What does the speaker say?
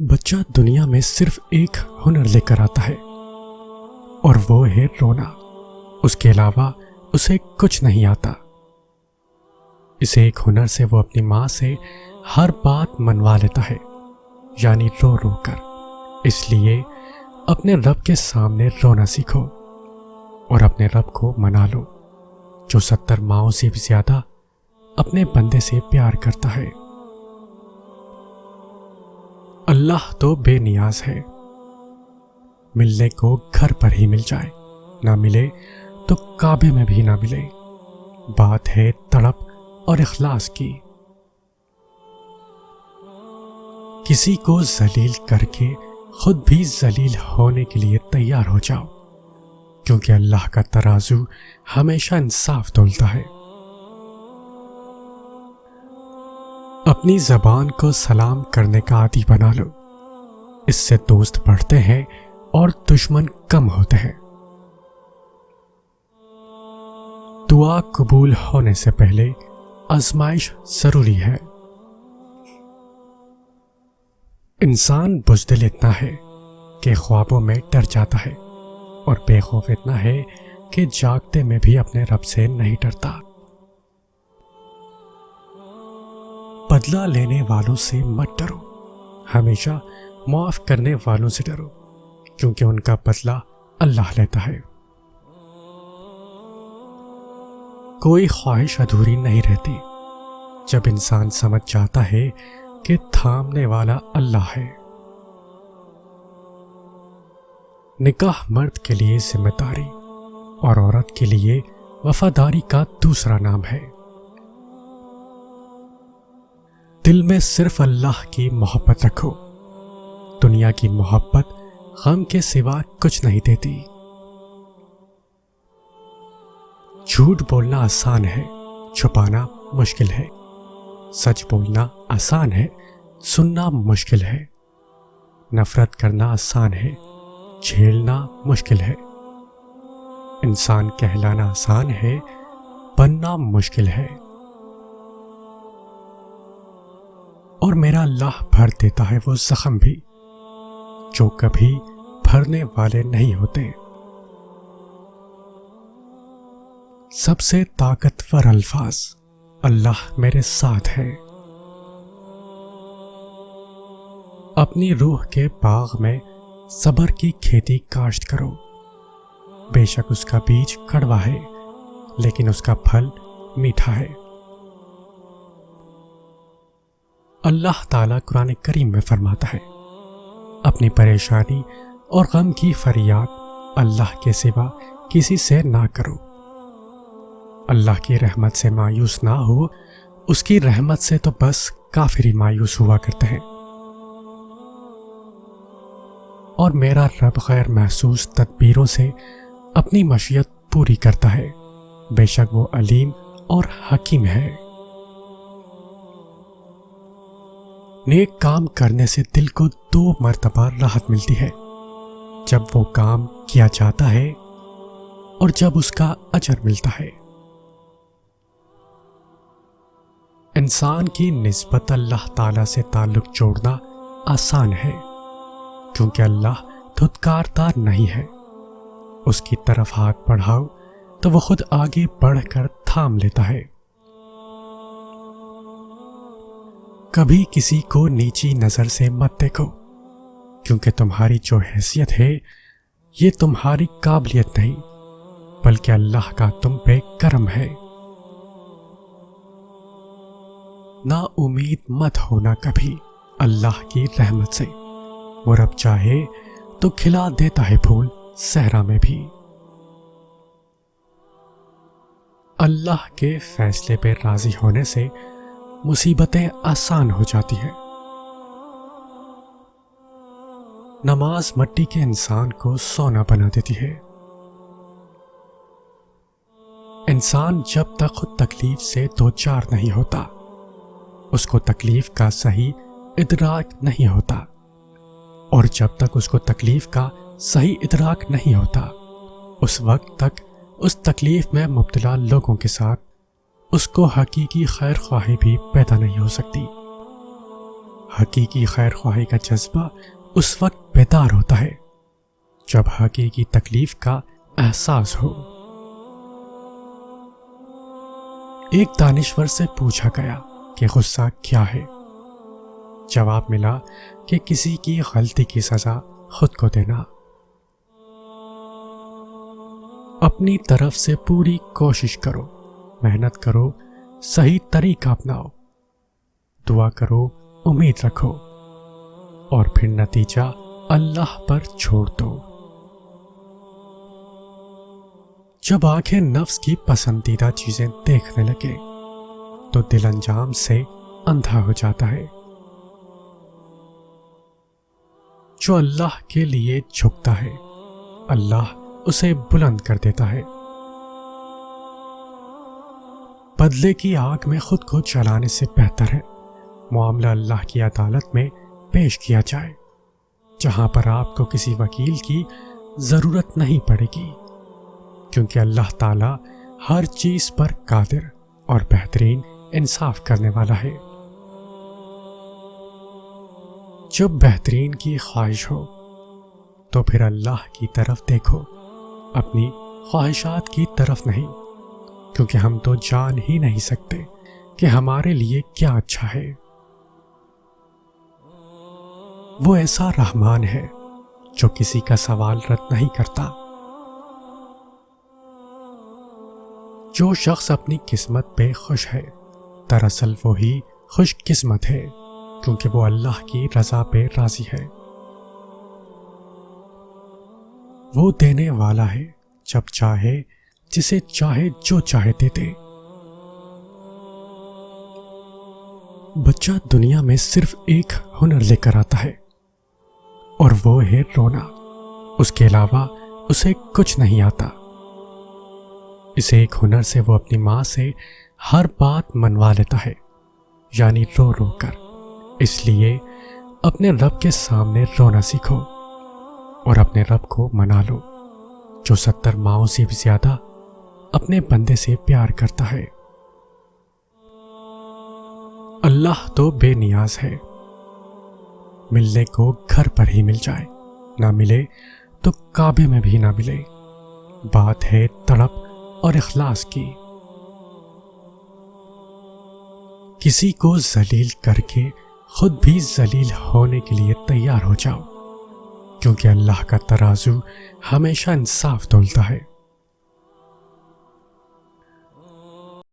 بچہ دنیا میں صرف ایک ہنر لے کر آتا ہے اور وہ ہے رونا۔ اس کے علاوہ اسے کچھ نہیں آتا۔ اسے ایک ہنر سے وہ اپنی ماں سے ہر بات منوا لیتا ہے، یعنی رو رو کر۔ اس لیے اپنے رب کے سامنے رونا سیکھو اور اپنے رب کو منا لو، جو 70 ماؤں سے بھی زیادہ اپنے بندے سے پیار کرتا ہے۔ اللہ تو بے نیاز ہے، ملنے کو گھر پر ہی مل جائے، نہ ملے تو کعبے میں بھی نہ ملے۔ بات ہے تڑپ اور اخلاص کی۔ کسی کو ذلیل کر کے خود بھی ذلیل ہونے کے لیے تیار ہو جاؤ، کیونکہ اللہ کا ترازو ہمیشہ انصاف تولتا ہے۔ اپنی زبان کو سلام کرنے کا عادی بنا لو، اس سے دوست بڑھتے ہیں اور دشمن کم ہوتے ہیں۔ دعا قبول ہونے سے پہلے آزمائش ضروری ہے۔ انسان بزدل اتنا ہے کہ خوابوں میں ڈر جاتا ہے، اور بے خوف اتنا ہے کہ جاگتے میں بھی اپنے رب سے نہیں ڈرتا۔ بدلہ لینے والوں سے مت ڈرو، ہمیشہ معاف کرنے والوں سے ڈرو، کیونکہ ان کا بدلہ اللہ لیتا ہے۔ کوئی خواہش ادھوری نہیں رہتی جب انسان سمجھ جاتا ہے کہ تھامنے والا اللہ ہے۔ نکاح مرد کے لیے ذمہ داری اور عورت کے لیے وفاداری کا دوسرا نام ہے۔ دل میں صرف اللہ کی محبت رکھو، دنیا کی محبت غم کے سوا کچھ نہیں دیتی۔ جھوٹ بولنا آسان ہے، چھپانا مشکل ہے۔ سچ بولنا آسان ہے، سننا مشکل ہے۔ نفرت کرنا آسان ہے، جھیلنا مشکل ہے۔ انسان کہلانا آسان ہے، بننا مشکل ہے۔ اور میرا اللہ بھر دیتا ہے وہ زخم بھی جو کبھی بھرنے والے نہیں ہوتے۔ سب سے طاقتور الفاظ، اللہ میرے ساتھ ہے۔ اپنی روح کے باغ میں صبر کی کھیتی کاشت کرو، بے شک اس کا بیج کڑوا ہے لیکن اس کا پھل میٹھا ہے۔ اللہ تعالیٰ قرآن کریم میں فرماتا ہے، اپنی پریشانی اور غم کی فریاد اللہ کے سوا کسی سے نہ کرو۔ اللہ کی رحمت سے مایوس نہ ہو، اس کی رحمت سے تو بس کافر ہی مایوس ہوا کرتے ہیں۔ اور میرا رب غیر محسوس تدبیروں سے اپنی مشیت پوری کرتا ہے، بے شک وہ علیم اور حکیم ہے۔ نیک کام کرنے سے دل کو 2 مرتبہ راحت ملتی ہے، جب وہ کام کیا جاتا ہے اور جب اس کا اجر ملتا ہے۔ انسان کی نسبت اللہ تعالیٰ سے تعلق جوڑنا آسان ہے، کیونکہ اللہ دھتکارتا نہیں ہے۔ اس کی طرف ہاتھ بڑھاؤ تو وہ خود آگے بڑھ کر تھام لیتا ہے۔ کبھی کسی کو نیچی نظر سے مت دیکھو، کیونکہ تمہاری جو حیثیت ہے یہ تمہاری قابلیت نہیں بلکہ اللہ کا تم پہ کرم ہے۔ نا امید مت ہونا کبھی اللہ کی رحمت سے، وہ رب چاہے تو کھلا دیتا ہے پھول صحرا میں بھی۔ اللہ کے فیصلے پہ راضی ہونے سے مصیبتیں آسان ہو جاتی ہیں۔ نماز مٹی کے انسان کو سونا بنا دیتی ہے۔ انسان جب تک خود تکلیف سے دوچار نہیں ہوتا، اس کو تکلیف کا صحیح ادراک نہیں ہوتا، اور جب تک اس کو تکلیف کا صحیح ادراک نہیں ہوتا، اس وقت تک اس تکلیف میں مبتلا لوگوں کے ساتھ اس کو حقیقی خیر خواہی بھی پیدا نہیں ہو سکتی۔ حقیقی خیر خواہی کا جذبہ اس وقت بیدار ہوتا ہے جب حقیقی تکلیف کا احساس ہو۔ ایک دانشور سے پوچھا گیا کہ غصہ کیا ہے؟ جواب ملا کہ کسی کی غلطی کی سزا خود کو دینا۔ اپنی طرف سے پوری کوشش کرو، محنت کرو، صحیح طریقہ اپناؤ، دعا کرو، امید رکھو، اور پھر نتیجہ اللہ پر چھوڑ دو۔ جب آنکھیں نفس کی پسندیدہ چیزیں دیکھنے لگے تو دل انجام سے اندھا ہو جاتا ہے۔ جو اللہ کے لیے جھکتا ہے اللہ اسے بلند کر دیتا ہے۔ بدلے کی آگ میں خود کو جلانے سے بہتر ہے معاملہ اللہ کی عدالت میں پیش کیا جائے، جہاں پر آپ کو کسی وکیل کی ضرورت نہیں پڑے گی، کیونکہ اللہ تعالی ہر چیز پر قادر اور بہترین انصاف کرنے والا ہے۔ جب بہترین کی خواہش ہو تو پھر اللہ کی طرف دیکھو، اپنی خواہشات کی طرف نہیں، کیونکہ ہم تو جان ہی نہیں سکتے کہ ہمارے لیے کیا اچھا ہے۔ وہ ایسا رحمان ہے جو کسی کا سوال رد نہیں کرتا۔ جو شخص اپنی قسمت پہ خوش ہے دراصل وہی خوش قسمت ہے، کیونکہ وہ اللہ کی رضا پہ راضی ہے۔ وہ دینے والا ہے جب چاہے، جسے چاہے جو چاہے دے دے۔ بچہ دنیا میں صرف ایک ہنر لے کر آتا ہے اور وہ ہے رونا، اس کے علاوہ اسے کچھ نہیں آتا۔ اس ایک ہنر سے وہ اپنی ماں سے ہر بات منوا لیتا ہے، یعنی رو رو کر۔ اس لیے اپنے رب کے سامنے رونا سیکھو اور اپنے رب کو منا لو، جو 70 ماؤں سے بھی زیادہ اپنے بندے سے پیار کرتا ہے۔ اللہ تو بے نیاز ہے، ملنے کو گھر پر ہی مل جائے، نہ ملے تو کعبے میں بھی نہ ملے۔ بات ہے تڑپ اور اخلاص کی۔ کسی کو ذلیل کر کے خود بھی ذلیل ہونے کے لیے تیار ہو جاؤ، کیونکہ اللہ کا ترازو ہمیشہ انصاف تولتا ہے۔